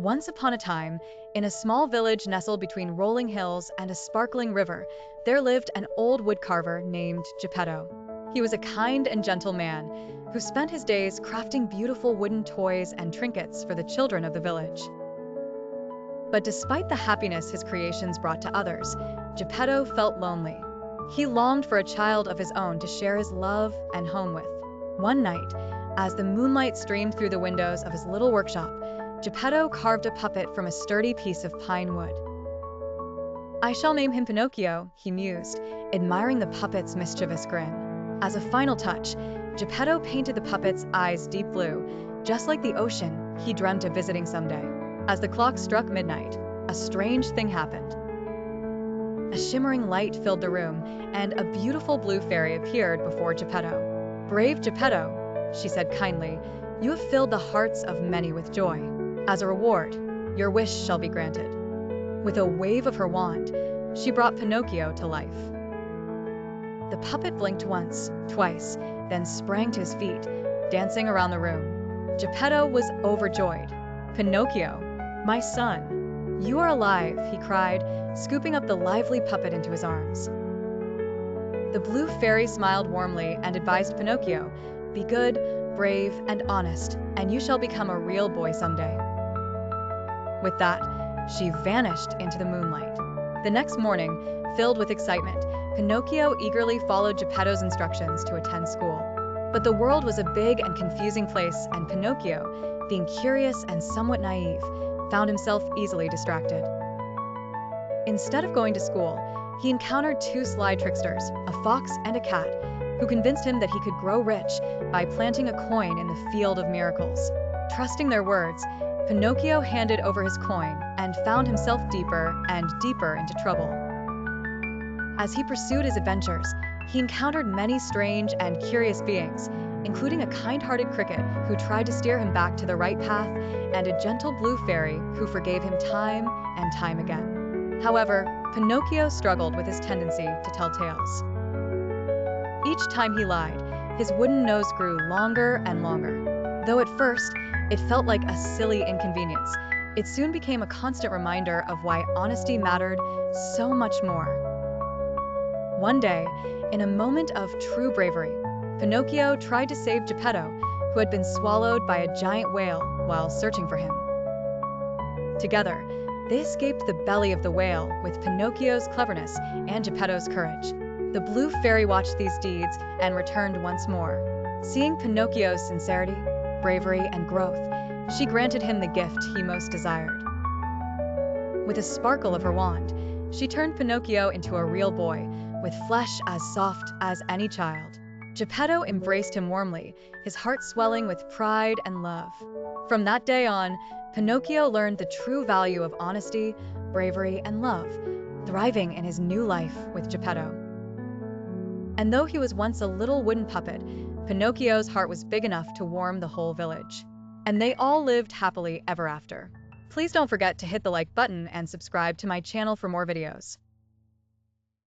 Once upon a time, in a small village nestled between rolling hills and a sparkling river, there lived an old woodcarver named Geppetto. He was a kind and gentle man who spent his days crafting beautiful wooden toys and trinkets for the children of the village. But despite the happiness his creations brought to others, Geppetto felt lonely. He longed for a child of his own to share his love and home with. One night, as the moonlight streamed through the windows of his little workshop, Geppetto carved a puppet from a sturdy piece of pine wood. "I shall name him Pinocchio," he mused, admiring the puppet's mischievous grin. As a final touch, Geppetto painted the puppet's eyes deep blue, just like the ocean he dreamt of visiting someday. As the clock struck midnight, a strange thing happened. A shimmering light filled the room, and a beautiful blue fairy appeared before Geppetto. "Brave Geppetto," she said kindly, "you have filled the hearts of many with joy. As a reward, your wish shall be granted." With a wave of her wand, she brought Pinocchio to life. The puppet blinked once, twice, then sprang to his feet, dancing around the room. Geppetto was overjoyed. "Pinocchio, my son, you are alive," he cried, scooping up the lively puppet into his arms. The blue fairy smiled warmly and advised Pinocchio, "Be good, brave, and honest, and you shall become a real boy someday." With that, she vanished into the moonlight. The next morning, filled with excitement, Pinocchio eagerly followed Geppetto's instructions to attend school. But the world was a big and confusing place, and Pinocchio, being curious and somewhat naive, found himself easily distracted. Instead of going to school, he encountered two sly tricksters, a fox and a cat, who convinced him that he could grow rich by planting a coin in the field of miracles. Trusting their words, Pinocchio handed over his coin and found himself deeper and deeper into trouble. As he pursued his adventures, he encountered many strange and curious beings, including a kind-hearted cricket who tried to steer him back to the right path, and a gentle blue fairy who forgave him time and time again. However, Pinocchio struggled with his tendency to tell tales. Each time he lied, his wooden nose grew longer and longer. Though at first, it felt like a silly inconvenience, it soon became a constant reminder of why honesty mattered so much more. One day, in a moment of true bravery, Pinocchio tried to save Geppetto, who had been swallowed by a giant whale while searching for him. Together, they escaped the belly of the whale with Pinocchio's cleverness and Geppetto's courage. The blue fairy watched these deeds and returned once more. Seeing Pinocchio's sincerity, bravery, and growth, she granted him the gift he most desired. With a sparkle of her wand, she turned Pinocchio into a real boy, with flesh as soft as any child. Geppetto embraced him warmly, his heart swelling with pride and love. From that day on, Pinocchio learned the true value of honesty, bravery, and love, thriving in his new life with Geppetto. And though he was once a little wooden puppet, Pinocchio's heart was big enough to warm the whole village. And they all lived happily ever after. Please don't forget to hit the like button and subscribe to my channel for more videos.